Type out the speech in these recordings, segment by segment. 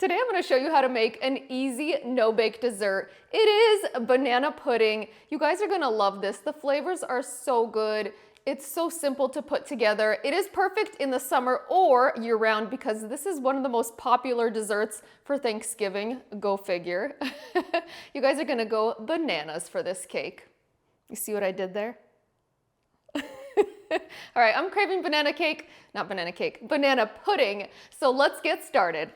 Today I'm going to show you how to make an easy no-bake dessert. It is banana pudding. You guys are going to love this. The flavors are so good. It's so simple to put together. It is perfect in the summer or year-round because this is one of the most popular desserts for Thanksgiving. Go figure. You guys are going to go bananas for this cake. You see what I did there? All right, I'm craving banana pudding. So let's get started.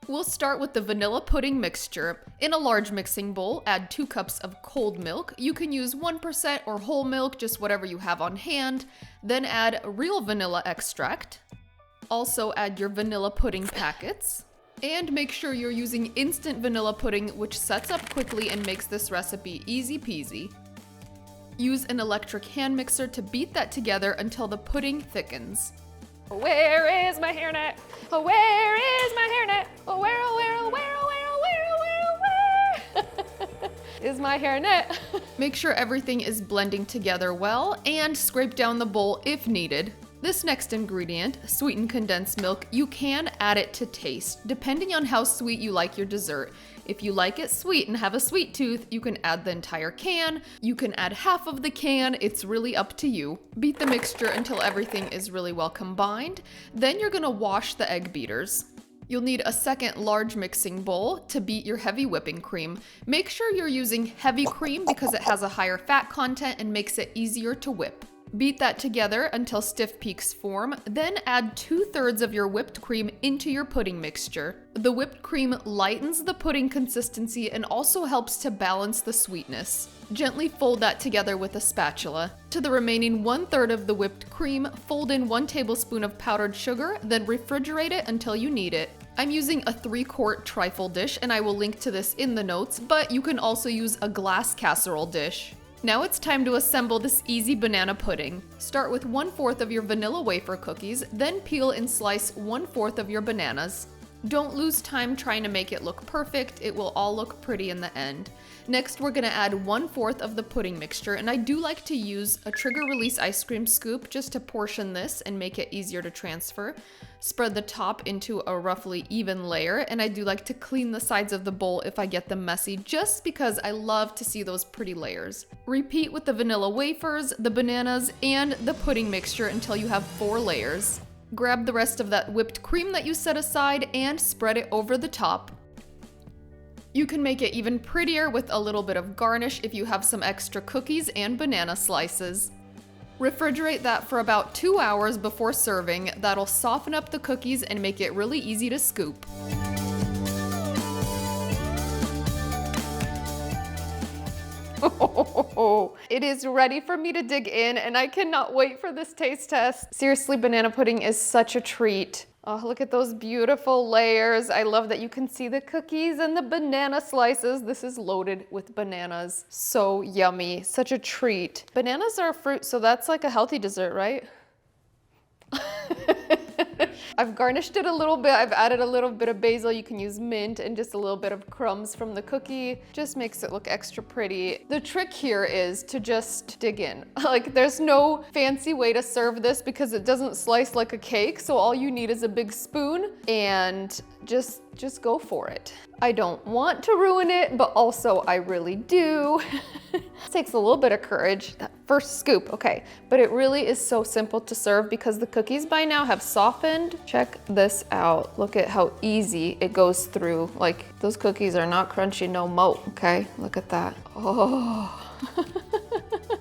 We'll start with the vanilla pudding mixture. In a large mixing bowl, add 2 cups of cold milk. You can use 1% or whole milk, just whatever you have on hand. Then add real vanilla extract. Also add your vanilla pudding packets. And make sure you're using instant vanilla pudding, which sets up quickly and makes this recipe easy peasy. Use an electric hand mixer to beat that together until the pudding thickens. Where is my hairnet? Oh, where is my hairnet? Oh, where is my hairnet? Make sure everything is blending together well and scrape down the bowl if needed. This next ingredient, sweetened condensed milk, you can add it to taste, depending on how sweet you like your dessert. If you like it sweet and have a sweet tooth, you can add the entire can. You can add half of the can. It's really up to you. Beat the mixture until everything is really well combined. Then you're gonna wash the egg beaters. You'll need a second large mixing bowl to beat your heavy whipping cream. Make sure you're using heavy cream because it has a higher fat content and makes it easier to whip. Beat that together until stiff peaks form, then add 2/3 of your whipped cream into your pudding mixture. The whipped cream lightens the pudding consistency and also helps to balance the sweetness. Gently fold that together with a spatula. To the remaining 1/3 of the whipped cream, fold in 1 tablespoon of powdered sugar, then refrigerate it until you need it. I'm using a 3-quart trifle dish and I will link to this in the notes, but you can also use a glass casserole dish. Now it's time to assemble this easy banana pudding. Start with 1/4 of your vanilla wafer cookies, then peel and slice 1/4 of your bananas. Don't lose time trying to make it look perfect, it will all look pretty in the end. Next, we're gonna add 1/4 of the pudding mixture, and I do like to use a trigger release ice cream scoop just to portion this and make it easier to transfer. Spread the top into a roughly even layer, and I do like to clean the sides of the bowl if I get them messy, just because I love to see those pretty layers. Repeat with the vanilla wafers, the bananas, and the pudding mixture until you have 4 layers. Grab the rest of that whipped cream that you set aside and spread it over the top. You can make it even prettier with a little bit of garnish if you have some extra cookies and banana slices. Refrigerate that for about 2 hours before serving. That'll soften up the cookies and make it really easy to scoop. It is ready for me to dig in and I cannot wait for this taste test. Seriously, banana pudding is such a treat. Oh, look at those beautiful layers. I love that you can see the cookies and the banana slices. This is loaded with bananas. So yummy, such a treat. Bananas are a fruit, so that's like a healthy dessert, right? I've garnished it a little bit. I've added a little bit of basil. You can use mint and just a little bit of crumbs from the cookie. Just makes it look extra pretty. The trick here is to just dig in. Like there's no fancy way to serve this because it doesn't slice like a cake. So all you need is a big spoon and just go for it. I don't want to ruin it, but also I really do. It takes a little bit of courage, that first scoop, okay. But it really is so simple to serve because the cookies by now have softened. Check this out. Look at how easy it goes through. Like those cookies are not crunchy no mo, okay? Look at that. Oh.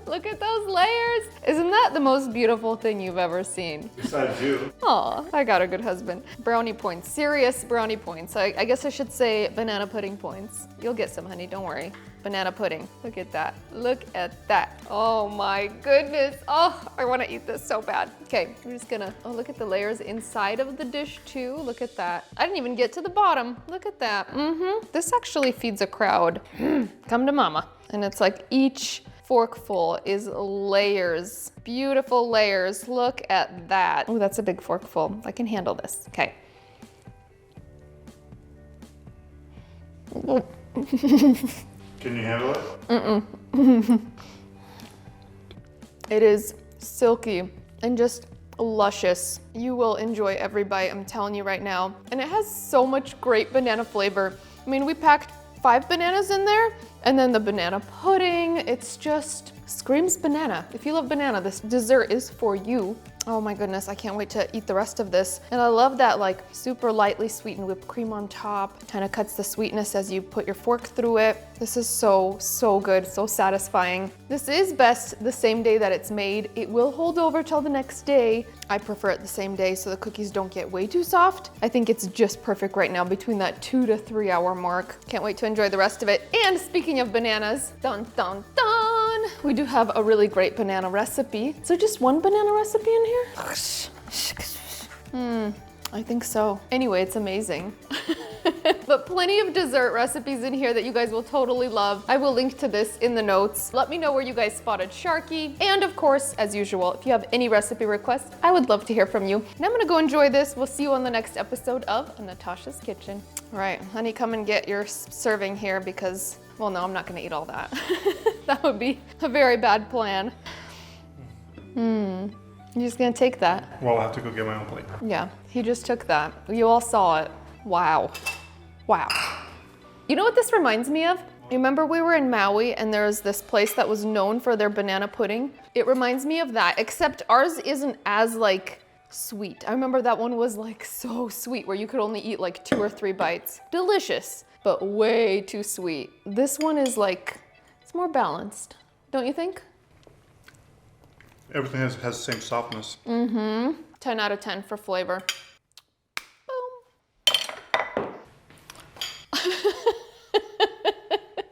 Look at those layers. Isn't that the most beautiful thing you've ever seen? Besides you. Aw, I got a good husband. Brownie points, serious brownie points. I guess I should say banana pudding points. You'll get some, honey, don't worry. Banana pudding, look at that. Look at that. Oh my goodness. Oh, I wanna eat this so bad. Okay, we're just gonna, oh, look at the layers inside of the dish too. Look at that. I didn't even get to the bottom. Look at that. This actually feeds a crowd. Come to mama. And it's like each forkful is layers, beautiful layers. Look at that. Oh, that's a big forkful. I can handle this. Okay. Can you handle it? It is silky and just luscious. You will enjoy every bite, I'm telling you right now. And it has so much great banana flavor. I mean, we packed 5 bananas in there, and then the banana pudding. It's just screams banana. If you love banana, this dessert is for you. Oh my goodness, I can't wait to eat the rest of this. And I love that like super lightly sweetened whipped cream on top. Kind of cuts the sweetness as you put your fork through it. This is so, so good, so satisfying. This is best the same day that it's made. It will hold over till the next day. I prefer it the same day so the cookies don't get way too soft. I think it's just perfect right now between that 2 to 3 hour mark. Can't wait to enjoy the rest of it. And speaking of bananas, dun dun dun, we do have a really great banana recipe. Is there just one banana recipe in here? I think so. Anyway, it's amazing. But plenty of dessert recipes in here that you guys will totally love. I will link to this in the notes. Let me know where you guys spotted Sharky. And of course, as usual, if you have any recipe requests, I would love to hear from you. And I'm gonna go enjoy this. We'll see you on the next episode of Natasha's Kitchen. All right, honey, come and get your serving here because, well, no, I'm not gonna eat all that. That would be a very bad plan. You're just gonna take that? Well, I'll have to go get my own plate. Yeah, he just took that. You all saw it. Wow. Wow. You know what this reminds me of? You remember we were in Maui and there was this place that was known for their banana pudding? It reminds me of that, except ours isn't as like sweet. I remember that one was like so sweet where you could only eat like 2 or 3 bites. Delicious, but way too sweet. This one is like, it's more balanced, don't you think? Everything has the same softness. 10 out of 10 for flavor. Boom.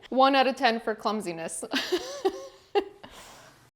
1 out of 10 for clumsiness.